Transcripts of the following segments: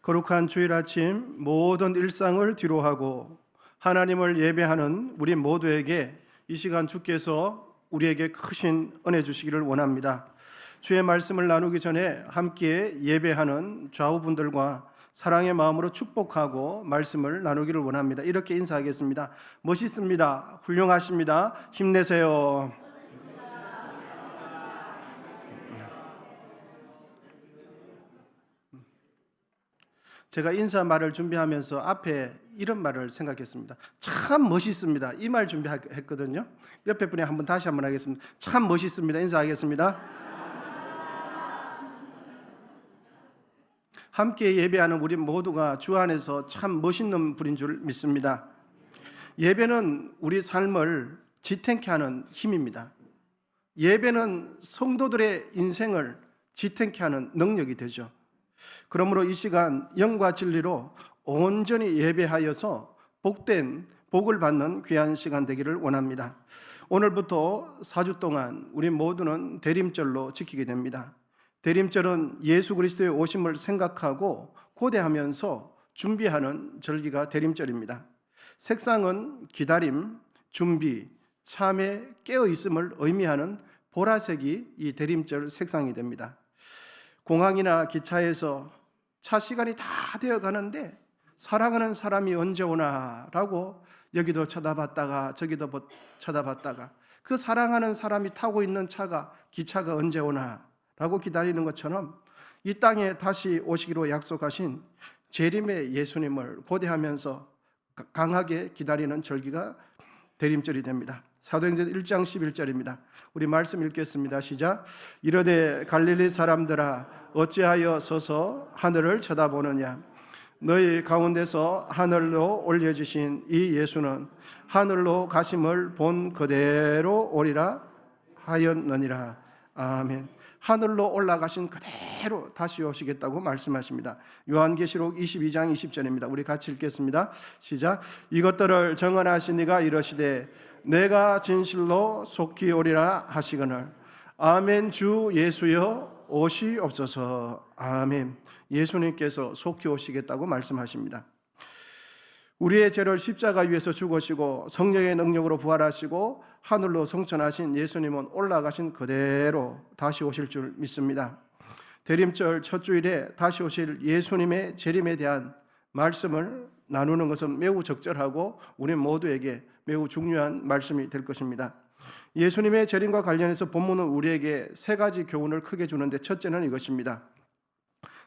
거룩한 주일 아침 모든 일상을 뒤로하고 하나님을 예배하는 우리 모두에게 이 시간 주께서 우리에게 크신 은혜 주시기를 원합니다. 주의 말씀을 나누기 전에 함께 예배하는 좌우분들과 사랑의 마음으로 축복하고 말씀을 나누기를 원합니다. 이렇게 인사하겠습니다. 멋있습니다. 훌륭하십니다. 힘내세요. 제가 인사 말을 준비하면서 앞에 이런 말을 생각했습니다. 참 멋있습니다. 이 말 준비했거든요. 옆에 분이 다시 한번 하겠습니다. 참 멋있습니다. 인사하겠습니다. 함께 예배하는 우리 모두가 주 안에서 참 멋있는 분인 줄 믿습니다. 예배는 우리 삶을 지탱케 하는 힘입니다. 예배는 성도들의 인생을 지탱케 하는 능력이 되죠. 그러므로 이 시간 영과 진리로 온전히 예배하여서 복된 복을 받는 귀한 시간 되기를 원합니다. 오늘부터 4주 동안 우리 모두는 대림절로 지키게 됩니다. 대림절은 예수 그리스도의 오심을 생각하고 고대하면서 준비하는 절기가 대림절입니다. 색상은 기다림, 준비, 참회, 깨어있음을 의미하는 보라색이 이 대림절 색상이 됩니다. 공항이나 기차에서 차 시간이 다 되어 가는데 사랑하는 사람이 언제 오나라고 여기도 쳐다봤다가 저기도 쳐다봤다가 그 사랑하는 사람이 타고 있는 차가 기차가 언제 오나라고 기다리는 것처럼 이 땅에 다시 오시기로 약속하신 재림의 예수님을 고대하면서 강하게 기다리는 절기가 대림절이 됩니다. 사도행전 1장 11절입니다. 우리 말씀 읽겠습니다. 시작. 이르되 갈릴리 사람들아 어찌하여 서서 하늘을 쳐다보느냐. 너희 가운데서 하늘로 올려주신 이 예수는 하늘로 가심을 본 그대로 오리라 하였느니라. 아멘. 하늘로 올라가신 그대로 다시 오시겠다고 말씀하십니다. 요한계시록 22장 20절입니다. 우리 같이 읽겠습니다. 시작. 이것들을 정언하신 이가 이러시되 내가 진실로 속히 오리라 하시거늘 아멘. 주 예수여 오시옵소서. 아멘. 예수님께서 속히 오시겠다고 말씀하십니다. 우리의 죄를 십자가 위에서 죽으시고 성령의 능력으로 부활하시고 하늘로 성천하신 예수님은 올라가신 그대로 다시 오실 줄 믿습니다. 대림절 첫 주일에 다시 오실 예수님의 재림에 대한 말씀을 나누는 것은 매우 적절하고 우리 모두에게 매우 중요한 말씀이 될 것입니다. 예수님의 재림과 관련해서 본문은 우리에게 세 가지 교훈을 크게 주는데 첫째는 이것입니다.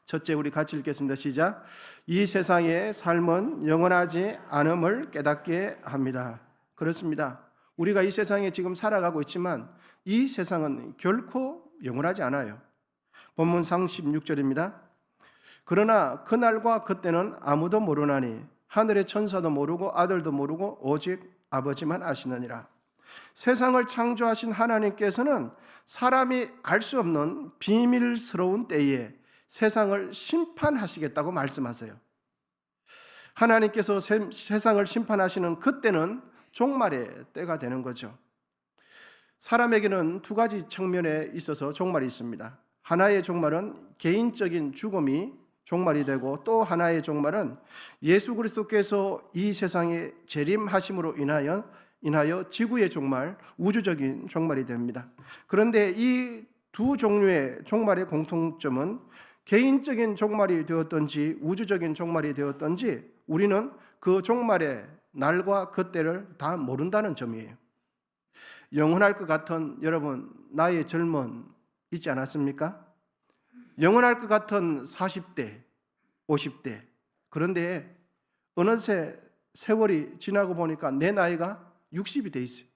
첫째, 우리 같이 읽겠습니다. 시작. 이 세상의 삶은 영원하지 않음을 깨닫게 합니다. 그렇습니다. 우리가 이 세상에 지금 살아가고 있지만 이 세상은 결코 영원하지 않아요. 본문 36절입니다. 그러나 그날과 그때는 아무도 모르나니 하늘의 천사도 모르고 아들도 모르고 오직 아버지만 아시느니라. 세상을 창조하신 하나님께서는 사람이 알 수 없는 비밀스러운 때에 세상을 심판하시겠다고 말씀하세요. 하나님께서 세상을 심판하시는 그때는 종말의 때가 되는 거죠. 사람에게는 두 가지 측면에 있어서 종말이 있습니다. 하나의 종말은 개인적인 죽음이 종말이 되고 또 하나의 종말은 예수 그리스도께서 이 세상에 재림하심으로 인하여 지구의 종말, 우주적인 종말이 됩니다. 그런데 이 두 종류의 종말의 공통점은 개인적인 종말이 되었든지 우주적인 종말이 되었든지 우리는 그 종말의 날과 그때를 다 모른다는 점이에요. 영원할 것 같은 여러분 나의 젊은 있지 않았습니까? 영원할 것 같은 40대, 50대. 그런데 어느새 세월이 지나고 보니까 내 나이가 60이 돼 있어요.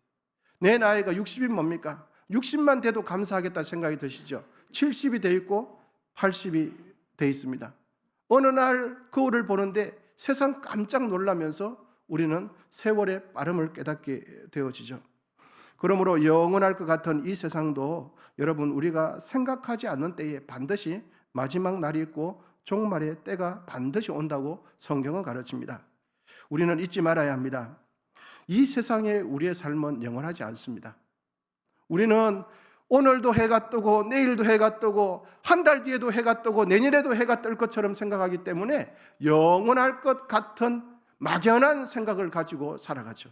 내 나이가 60이 뭡니까? 60만 돼도 감사하겠다 생각이 드시죠? 70이 돼 있고 80이 돼 있습니다. 어느 날 거울을 보는데 세상 깜짝 놀라면서 우리는 세월의 빠름을 깨닫게 되어지죠. 그러므로 영원할 것 같은 이 세상도 여러분 우리가 생각하지 않는 때에 반드시 마지막 날이 있고 종말의 때가 반드시 온다고 성경은 가르칩니다. 우리는 잊지 말아야 합니다. 이 세상에 우리의 삶은 영원하지 않습니다. 우리는 오늘도 해가 뜨고 내일도 해가 뜨고 한 달 뒤에도 해가 뜨고 내년에도 해가 뜰 것처럼 생각하기 때문에 영원할 것 같은 막연한 생각을 가지고 살아가죠.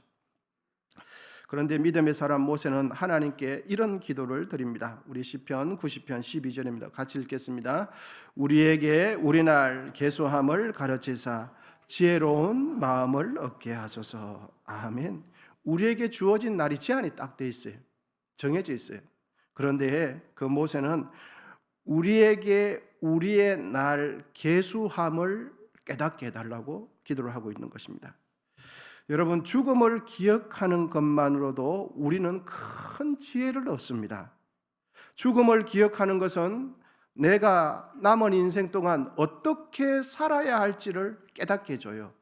그런데 믿음의 사람 모세는 하나님께 이런 기도를 드립니다. 우리 시편 90편 12절입니다. 같이 읽겠습니다. 우리에게 우리날 계수함을 가르치사 지혜로운 마음을 얻게 하소서. 아멘. 우리에게 주어진 날이 제한이 딱 돼 있어요. 정해져 있어요. 그런데 그 모세는 우리에게 우리의 날 계수함을 깨닫게 해달라고 기도를 하고 있는 것입니다. 여러분, 죽음을 기억하는 것만으로도 우리는 큰 지혜를 얻습니다. 죽음을 기억하는 것은 내가 남은 인생 동안 어떻게 살아야 할지를 깨닫게 해줘요.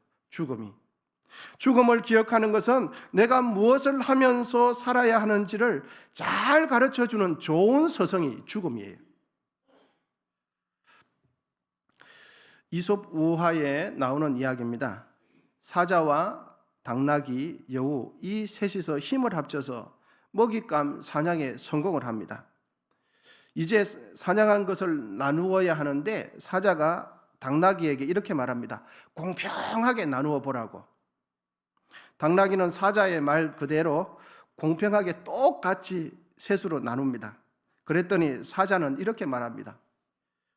죽음을 기억하는 것은 내가 무엇을 하면서 살아야 하는지를 잘 가르쳐주는 좋은 서성이 죽음이에요. 이솝 우화에 나오는 이야기입니다. 사자와 당나귀, 여우 이 셋이서 힘을 합쳐서 먹잇감 사냥에 성공을 합니다. 이제 사냥한 것을 나누어야 하는데 사자가 당나귀에게 이렇게 말합니다. 공평하게 나누어 보라고. 당나귀는 사자의 말 그대로 공평하게 똑같이 셋으로 나눕니다. 그랬더니 사자는 이렇게 말합니다.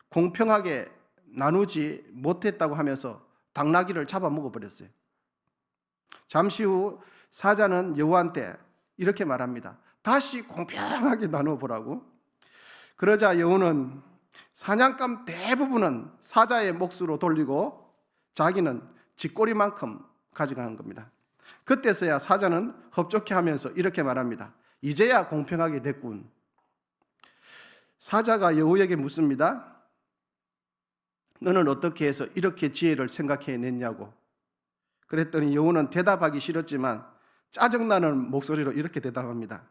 공평하게 나누지 못했다고 하면서 당나귀를 잡아먹어버렸어요. 잠시 후 사자는 여우한테 이렇게 말합니다. 다시 공평하게 나누어 보라고. 그러자 여우는 사냥감 대부분은 사자의 몫으로 돌리고 자기는 쥐꼬리만큼 가져가는 겁니다. 그때서야 사자는 흡족해 하면서 이렇게 말합니다. 이제야 공평하게 됐군. 사자가 여우에게 묻습니다. 너는 어떻게 해서 이렇게 지혜를 생각해냈냐고. 그랬더니 여우는 대답하기 싫었지만 짜증나는 목소리로 이렇게 대답합니다.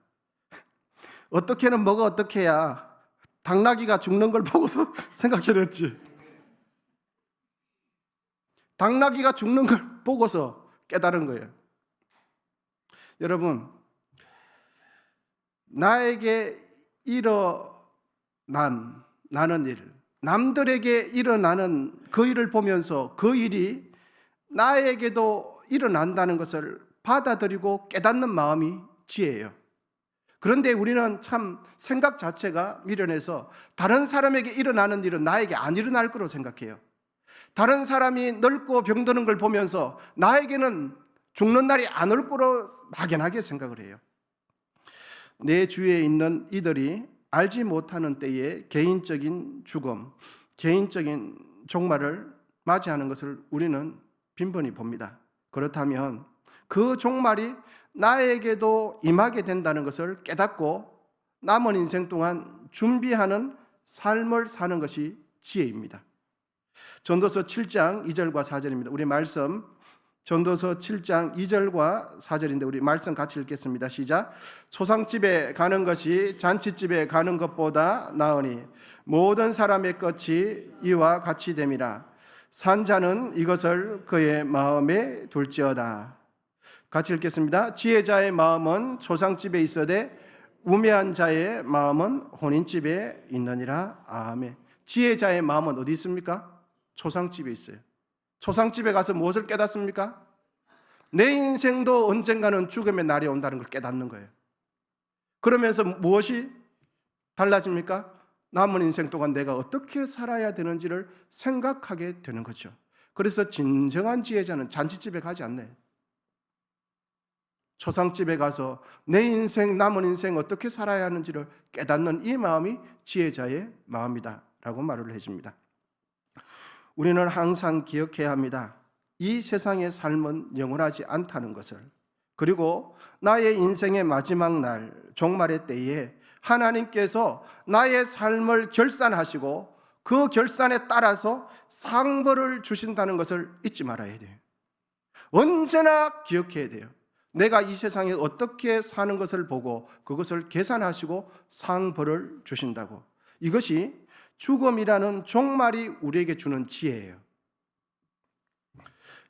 어떻게는 뭐가 어떻게 해야 당나귀가 죽는 걸 보고서 생각해냈지. 당나귀가 죽는 걸 보고서 깨달은 거예요. 여러분, 나에게 일어나는 일, 남들에게 일어나는 그 일을 보면서 그 일이 나에게도 일어난다는 것을 받아들이고 깨닫는 마음이 지혜예요. 그런데 우리는 참 생각 자체가 미련해서 다른 사람에게 일어나는 일은 나에게 안 일어날 거로 생각해요. 다른 사람이 늙고 병드는 걸 보면서 나에게는 죽는 날이 안 올 거로 막연하게 생각을 해요. 내 주위에 있는 이들이 알지 못하는 때에 개인적인 죽음, 개인적인 종말을 맞이하는 것을 우리는 빈번히 봅니다. 그렇다면 그 종말이 나에게도 임하게 된다는 것을 깨닫고 남은 인생 동안 준비하는 삶을 사는 것이 지혜입니다. 전도서 7장 2절과 4절입니다. 우리 말씀 전도서 7장 2절과 4절인데 우리 말씀 같이 읽겠습니다. 시작. 초상집에 가는 것이 잔치집에 가는 것보다 나으니 모든 사람의 끝이 이와 같이 됨이라. 산자는 이것을 그의 마음에 둘지어다. 같이 읽겠습니다. 지혜자의 마음은 초상집에 있어되 우매한 자의 마음은 혼인집에 있느니라. 아멘. 지혜자의 마음은 어디 있습니까? 초상집에 있어요. 초상집에 가서 무엇을 깨닫습니까? 내 인생도 언젠가는 죽음의 날이 온다는 걸 깨닫는 거예요. 그러면서 무엇이 달라집니까? 남은 인생 동안 내가 어떻게 살아야 되는지를 생각하게 되는 거죠. 그래서 진정한 지혜자는 잔치집에 가지 않네요. 초상집에 가서 내 인생, 남은 인생 어떻게 살아야 하는지를 깨닫는 이 마음이 지혜자의 마음이다 라고 말을 해줍니다. 우리는 항상 기억해야 합니다. 이 세상의 삶은 영원하지 않다는 것을. 그리고 나의 인생의 마지막 날, 종말의 때에 하나님께서 나의 삶을 결산하시고 그 결산에 따라서 상벌을 주신다는 것을 잊지 말아야 돼요. 언제나 기억해야 돼요. 내가 이 세상에 어떻게 사는 것을 보고 그것을 계산하시고 상벌을 주신다고. 이것이 죽음이라는 종말이 우리에게 주는 지혜예요.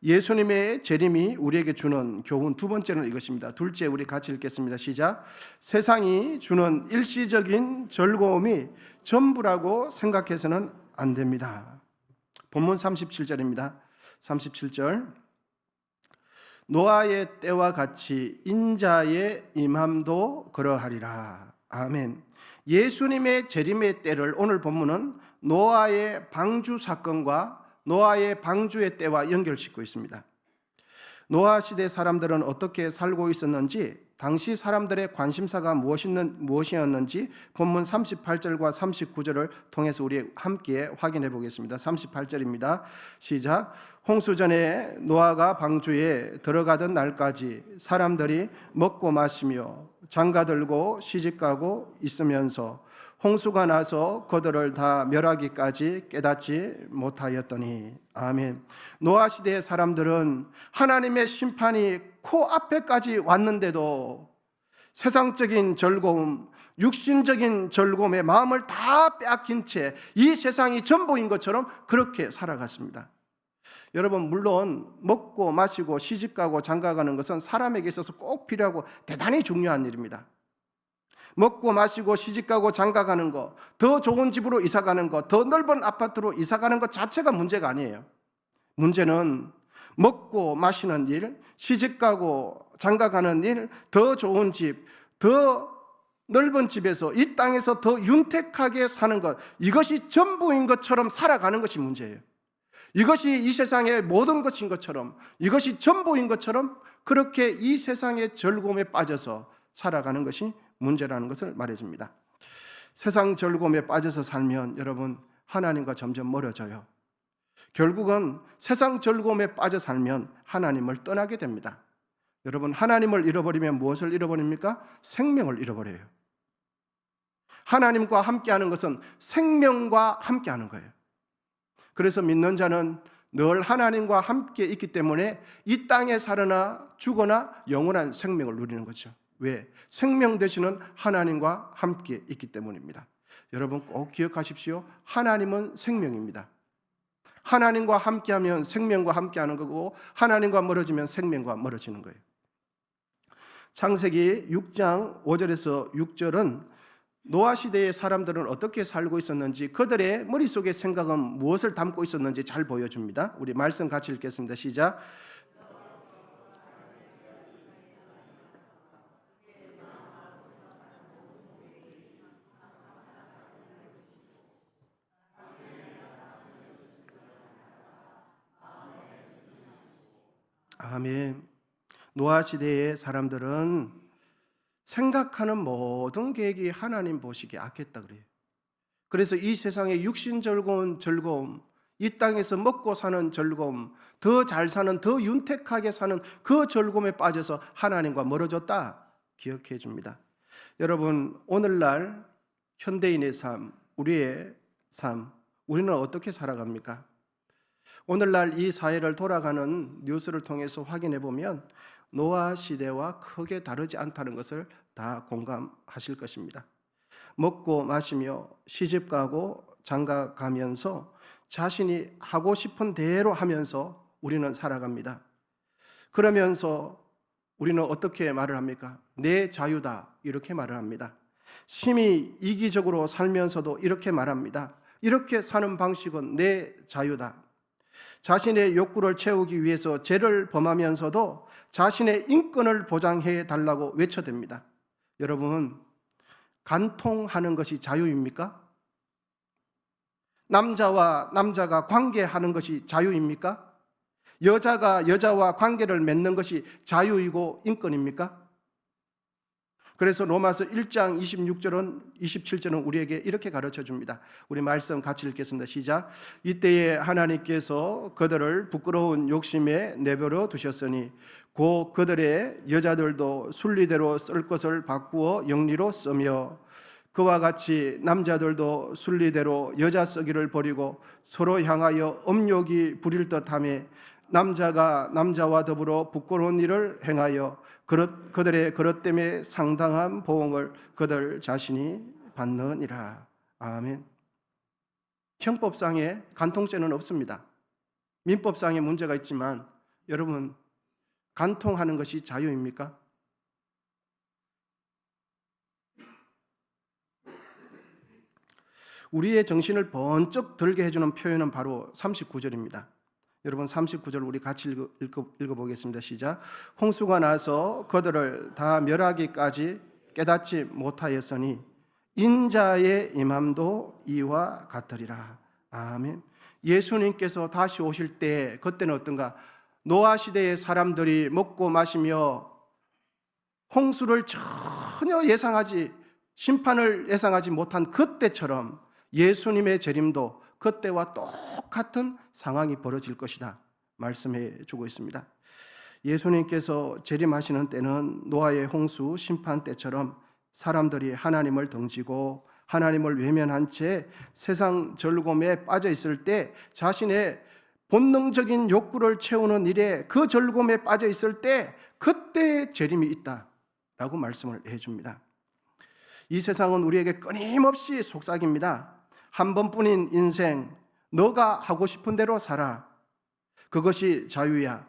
예수님의 재림이 우리에게 주는 교훈 두 번째는 이것입니다. 둘째, 우리 같이 읽겠습니다. 시작. 세상이 주는 일시적인 즐거움이 전부라고 생각해서는 안 됩니다. 본문 37절입니다. 37절. 노아의 때와 같이 인자의 임함도 그러하리라. 아멘. 예수님의 재림의 때를 오늘 본문은 노아의 방주 사건과 노아의 방주의 때와 연결짓고 있습니다. 노아 시대 사람들은 어떻게 살고 있었는지, 당시 사람들의 관심사가 무엇이었는지 본문 38절과 39절을 통해서 우리 함께 확인해 보겠습니다. 38절입니다. 시작. 홍수전에 노아가 방주에 들어가던 날까지 사람들이 먹고 마시며 장가들고 시집가고 있으면서 홍수가 나서 그들을 다 멸하기까지 깨닫지 못하였더니. 아멘. 노아 시대의 사람들은 하나님의 심판이 코앞에까지 왔는데도 세상적인 즐거움, 육신적인 즐거움에 마음을 다 빼앗긴 채 이 세상이 전부인 것처럼 그렇게 살아갔습니다. 여러분, 물론 먹고 마시고 시집가고 장가가는 것은 사람에게 있어서 꼭 필요하고 대단히 중요한 일입니다. 먹고 마시고 시집가고 장가가는 거, 더 좋은 집으로 이사가는 거, 더 넓은 아파트로 이사가는 것 자체가 문제가 아니에요. 문제는 먹고 마시는 일, 시집가고 장가가는 일, 더 좋은 집, 더 넓은 집에서 이 땅에서 더 윤택하게 사는 것, 이것이 전부인 것처럼 살아가는 것이 문제예요. 이것이 이 세상의 모든 것인 것처럼, 이것이 전부인 것처럼 그렇게 이 세상의 즐거움에 빠져서 살아가는 것이 문제라는 것을 말해줍니다. 세상 즐거움에 빠져서 살면 여러분, 하나님과 점점 멀어져요. 결국은 세상 즐거움에 빠져 살면 하나님을 떠나게 됩니다. 여러분, 하나님을 잃어버리면 무엇을 잃어버립니까? 생명을 잃어버려요. 하나님과 함께하는 것은 생명과 함께하는 거예요. 그래서 믿는 자는 늘 하나님과 함께 있기 때문에 이 땅에 살으나 죽으나 영원한 생명을 누리는 거죠. 왜? 생명 되시는 하나님과 함께 있기 때문입니다. 여러분 꼭 기억하십시오. 하나님은 생명입니다. 하나님과 함께하면 생명과 함께하는 거고, 하나님과 멀어지면 생명과 멀어지는 거예요. 창세기 6장 5절에서 6절은 노아 시대의 사람들은 어떻게 살고 있었는지, 그들의 머릿속의 생각은 무엇을 담고 있었는지 잘 보여줍니다. 우리 말씀 같이 읽겠습니다. 시작. 아멘. 노아 시대의 사람들은 생각하는 모든 계획이 하나님 보시기에 악했다 그래요. 그래서 이 세상의 육신 즐거움, 이 땅에서 먹고 사는 즐거움, 더 잘 사는, 더 윤택하게 사는 그 즐거움에 빠져서 하나님과 멀어졌다 기억해 줍니다. 여러분, 오늘날 현대인의 삶, 우리의 삶, 우리는 어떻게 살아갑니까? 오늘날 이 사회를 돌아가는 뉴스를 통해서 확인해 보면 노아 시대와 크게 다르지 않다는 것을 다 공감하실 것입니다. 먹고 마시며 시집가고 장가가면서 자신이 하고 싶은 대로 하면서 우리는 살아갑니다. 그러면서 우리는 어떻게 말을 합니까? 내 자유다, 이렇게 말을 합니다. 심히 이기적으로 살면서도 이렇게 말합니다. 이렇게 사는 방식은 내 자유다. 자신의 욕구를 채우기 위해서 죄를 범하면서도 자신의 인권을 보장해 달라고 외쳐댑니다. 여러분, 간통하는 것이 자유입니까? 남자와 남자가 관계하는 것이 자유입니까? 여자가 여자와 관계를 맺는 것이 자유이고 인권입니까? 그래서 로마서 1장 26절은 27절은 우리에게 이렇게 가르쳐 줍니다. 우리 말씀 같이 읽겠습니다. 시작. 이때에 하나님께서 그들을 부끄러운 욕심에 내버려 두셨으니 곧 그들의 여자들도 순리대로 쓸 것을 바꾸어 영리로 쓰며 그와 같이 남자들도 순리대로 여자 쓰기를 버리고 서로 향하여 음욕이 부릴 듯하며 남자가 남자와 더불어 부끄러운 일을 행하여 그들의 그릇 때문에 상당한 보응을 그들 자신이 받느니라. 아멘. 형법상의 간통죄는 없습니다. 민법상의 문제가 있지만 여러분, 간통하는 것이 자유입니까? 우리의 정신을 번쩍 들게 해주는 표현은 바로 39절입니다. 여러분, 39절 우리 같이 읽어보겠습니다. 시작. 홍수가 나서 그들을 다 멸하기까지 깨닫지 못하였으니 인자의 임함도 이와 같으리라. 아멘. 예수님께서 다시 오실 때 그때는 어떤가? 노아 시대의 사람들이 먹고 마시며 홍수를 전혀 심판을 예상하지 못한 그때처럼 예수님의 재림도 그때와 똑같은 상황이 벌어질 것이다 말씀해 주고 있습니다. 예수님께서 재림하시는 때는 노아의 홍수 심판 때처럼 사람들이 하나님을 등지고 하나님을 외면한 채 세상 즐거움에 빠져 있을 때, 자신의 본능적인 욕구를 채우는 일에 그 즐거움에 빠져 있을 때 그때의 재림이 있다라고 말씀을 해줍니다. 이 세상은 우리에게 끊임없이 속삭입니다. 한 번뿐인 인생, 너가 하고 싶은 대로 살아. 그것이 자유야.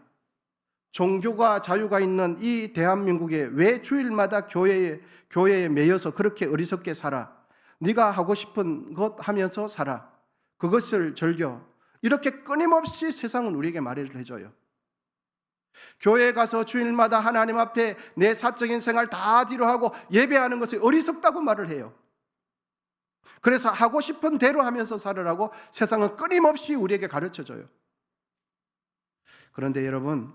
종교가 자유가 있는 이 대한민국에 왜 주일마다 교회에 매여서 그렇게 어리석게 살아? 네가 하고 싶은 것 하면서 살아. 그것을 즐겨. 이렇게 끊임없이 세상은 우리에게 말을 해줘요. 교회에 가서 주일마다 하나님 앞에 내 사적인 생활 다 뒤로 하고 예배하는 것이 어리석다고 말을 해요. 그래서 하고 싶은 대로 하면서 살으라고 세상은 끊임없이 우리에게 가르쳐줘요. 그런데 여러분,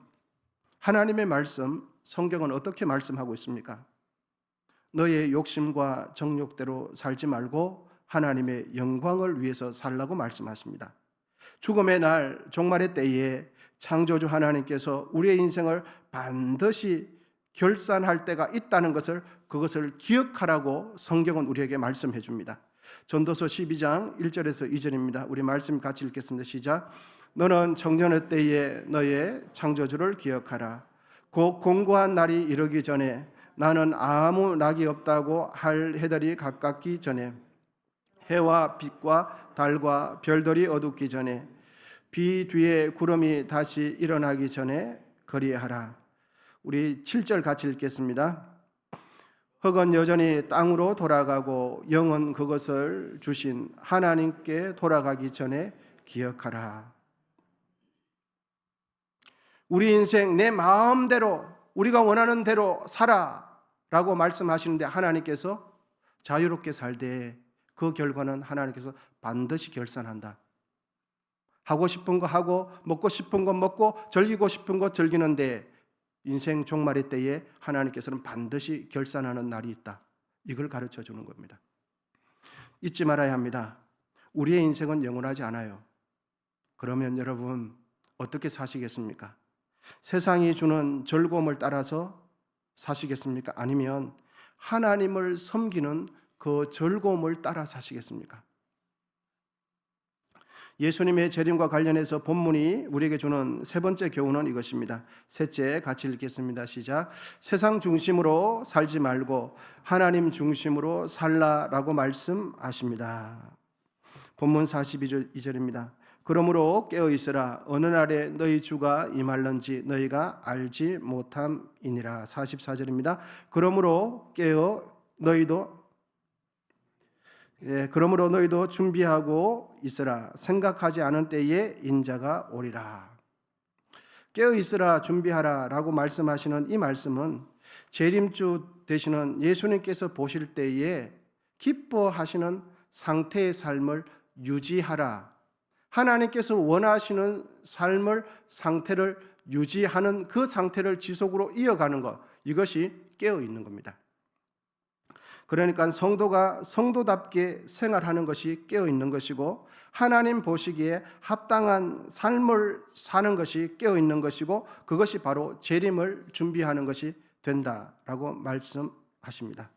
하나님의 말씀, 성경은 어떻게 말씀하고 있습니까? 너의 욕심과 정욕대로 살지 말고 하나님의 영광을 위해서 살라고 말씀하십니다. 죽음의 날, 종말의 때에 창조주 하나님께서 우리의 인생을 반드시 결산할 때가 있다는 것을, 그것을 기억하라고 성경은 우리에게 말씀해 줍니다. 전도서 12장 1절에서 2절입니다. 우리 말씀 같이 읽겠습니다. 시작. 너는 청년의 때에 너의 창조주를 기억하라. 곧 공고한 날이 이르기 전에, 나는 아무 낙이 없다고 할 해들이 가깝기 전에, 해와 빛과 달과 별들이 어둡기 전에, 비 뒤에 구름이 다시 일어나기 전에 그리하라. 우리 7절 같이 읽겠습니다. 흙은 여전히 땅으로 돌아가고 영은 그것을 주신 하나님께 돌아가기 전에 기억하라. 우리 인생 내 마음대로 우리가 원하는 대로 살아라고 말씀하시는데, 하나님께서 자유롭게 살되 그 결과는 하나님께서 반드시 결산한다. 하고 싶은 거 하고 먹고 싶은 거 먹고 즐기고 싶은 거 즐기는데 인생 종말의 때에 하나님께서는 반드시 결산하는 날이 있다. 이걸 가르쳐 주는 겁니다. 잊지 말아야 합니다. 우리의 인생은 영원하지 않아요. 그러면 여러분 어떻게 사시겠습니까? 세상이 주는 즐거움을 따라서 사시겠습니까? 아니면 하나님을 섬기는 그 즐거움을 따라 사시겠습니까? 예수님의 재림과 관련해서 본문이 우리에게 주는 세 번째 교훈은 이것입니다. 셋째, 같이 읽겠습니다. 시작. 세상 중심으로 살지 말고 하나님 중심으로 살라라고 말씀하십니다. 본문 42절입니다. 그러므로 깨어있으라. 어느 날에 너희 주가 임할런지 너희가 알지 못함이니라. 44절입니다. 그러므로 너희도 준비하고 있으라. 생각하지 않은 때에 인자가 오리라. 깨어있으라, 준비하라 라고 말씀하시는 이 말씀은 재림주 되시는 예수님께서 보실 때에 기뻐하시는 상태의 삶을 유지하라, 하나님께서 원하시는 상태를 유지하는 그 상태를 지속으로 이어가는 것, 이것이 깨어있는 겁니다. 그러니까 성도가 성도답게 생활하는 것이 깨어있는 것이고, 하나님 보시기에 합당한 삶을 사는 것이 깨어있는 것이고, 그것이 바로 재림을 준비하는 것이 된다라고 말씀하십니다.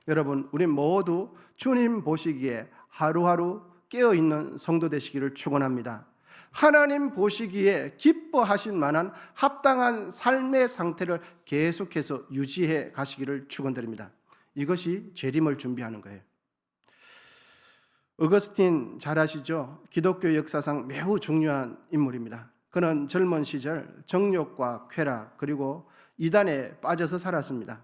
여러분, 우리 모두 주님 보시기에 하루하루 깨어있는 성도 되시기를 축원합니다. 하나님 보시기에 기뻐하실 만한 합당한 삶의 상태를 계속해서 유지해 가시기를 축원드립니다. 이것이 재림을 준비하는 거예요. 어거스틴 잘 아시죠? 기독교 역사상 매우 중요한 인물입니다. 그는 젊은 시절 정욕과 쾌락 그리고 이단에 빠져서 살았습니다.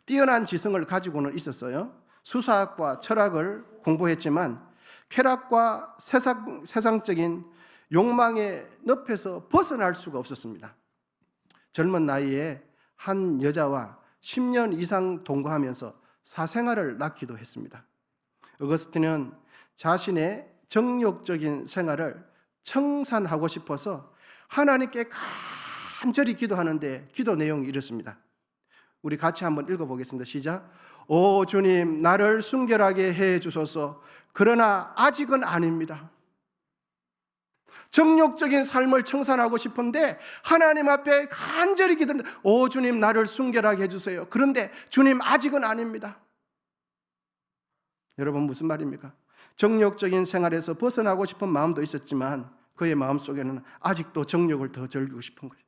뛰어난 지성을 가지고는 있었어요. 수사학과 철학을 공부했지만 쾌락과 세상적인 욕망의 늪에서 벗어날 수가 없었습니다. 젊은 나이에 한 여자와 10년 이상 동거하면서 사생활을 낳기도 했습니다. 어거스틴은 자신의 정욕적인 생활을 청산하고 싶어서 하나님께 간절히 기도하는데 기도 내용이 이렇습니다. 우리 같이 한번 읽어보겠습니다. 시작. 오 주님, 나를 순결하게 해 주소서. 그러나 아직은 아닙니다. 정욕적인 삶을 청산하고 싶은데 하나님 앞에 간절히 기도하는데 오 주님, 나를 순결하게 해주세요. 그런데 주님, 아직은 아닙니다. 여러분, 무슨 말입니까? 정욕적인 생활에서 벗어나고 싶은 마음도 있었지만 그의 마음속에는 아직도 정욕을 더 즐기고 싶은 거예요.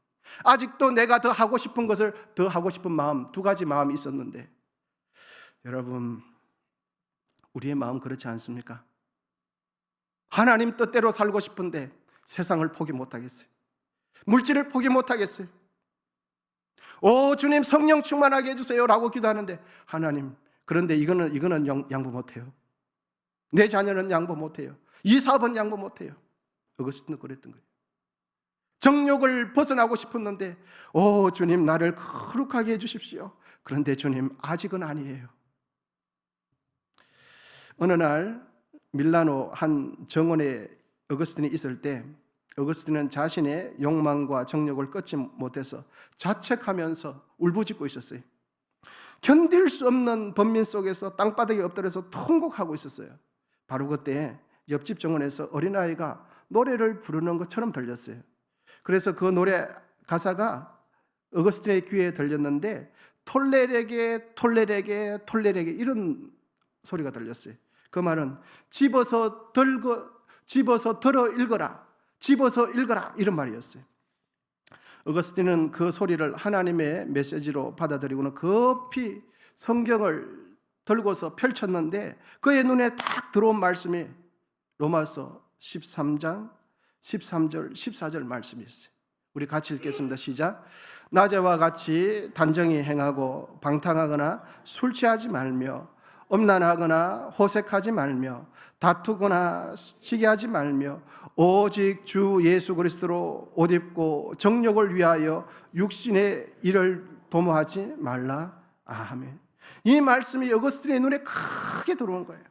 아직도 내가 더 하고 싶은 것을 더 하고 싶은 마음, 두 가지 마음이 있었는데, 여러분, 우리의 마음 그렇지 않습니까? 하나님 뜻대로 살고 싶은데 세상을 포기 못하겠어요. 물질을 포기 못하겠어요. 오 주님, 성령 충만하게 해주세요 라고 기도하는데 하나님, 그런데 이거는 양보 못해요. 내 자녀는 양보 못해요. 이 사업은 양보 못해요. 어거스틴은 그랬던 거예요. 정욕을 벗어나고 싶었는데 오 주님, 나를 거룩하게 해주십시오. 그런데 주님, 아직은 아니에요. 어느 날 밀라노 한 정원에 어거스틴이 있을 때 어거스틴은 자신의 욕망과 정욕을 끊지 못해서 자책하면서 울부짖고 있었어요. 견딜 수 없는 번민 속에서 땅바닥에 엎드려서 통곡하고 있었어요. 바로 그때 옆집 정원에서 어린아이가 노래를 부르는 것처럼 들렸어요. 그래서 그 노래 가사가 어거스틴의 귀에 들렸는데 톨레레게 톨레레게 톨레레게 이런 소리가 들렸어요. 그 말은 집어서 들어 읽어라, 집어서 읽어라 이런 말이었어요. 어거스틴은 그 소리를 하나님의 메시지로 받아들이고는 급히 성경을 들고서 펼쳤는데 그의 눈에 딱 들어온 말씀이 로마서 13장 13절 14절 말씀이었어요. 우리 같이 읽겠습니다. 시작. 낮에와 같이 단정히 행하고 방탕하거나 술 취하지 말며 음란하거나 호색하지 말며 다투거나 시기하지 말며 오직 주 예수 그리스도로 옷 입고 정욕을 위하여 육신의 일을 도모하지 말라. 아멘. 이 말씀이 어거스틴의 눈에 크게 들어온 거예요.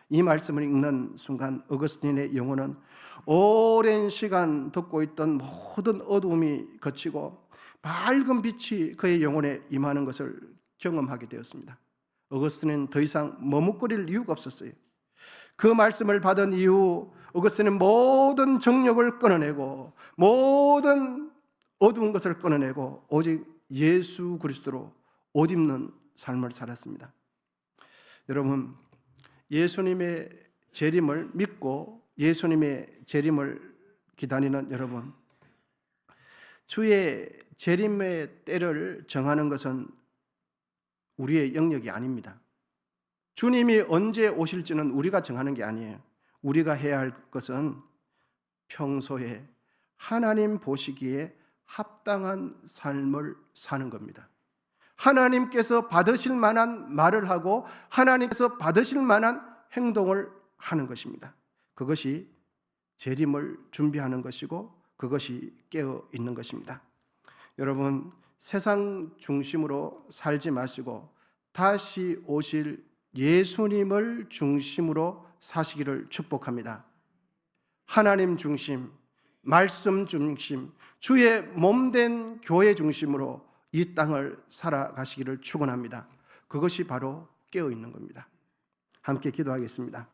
이 말씀을 읽는 순간 어거스틴의 영혼은 오랜 시간 덮고 있던 모든 어두움이 거치고 밝은 빛이 그의 영혼에 임하는 것을 경험하게 되었습니다. 어거스틴은 더 이상 머뭇거릴 이유가 없었어요. 그 말씀을 받은 이후 어거스틴은 모든 정욕을 끊어내고 모든 어두운 것을 끊어내고 오직 예수 그리스도로 옷 입는 삶을 살았습니다. 여러분, 예수님의 재림을 믿고 예수님의 재림을 기다리는 여러분, 주의 재림의 때를 정하는 것은 우리의 영역이 아닙니다. 주님이 언제 오실지는 우리가 정하는 게 아니에요. 우리가 해야 할 것은 평소에 하나님 보시기에 합당한 삶을 사는 겁니다. 하나님께서 받으실 만한 말을 하고 하나님께서 받으실 만한 행동을 하는 것입니다. 그것이 재림을 준비하는 것이고 그것이 깨어 있는 것입니다. 여러분, 세상 중심으로 살지 마시고 다시 오실 예수님을 중심으로 사시기를 축복합니다. 하나님 중심, 말씀 중심, 주의 몸된 교회 중심으로 이 땅을 살아가시기를 축원합니다. 그것이 바로 깨어 있는 겁니다. 함께 기도하겠습니다.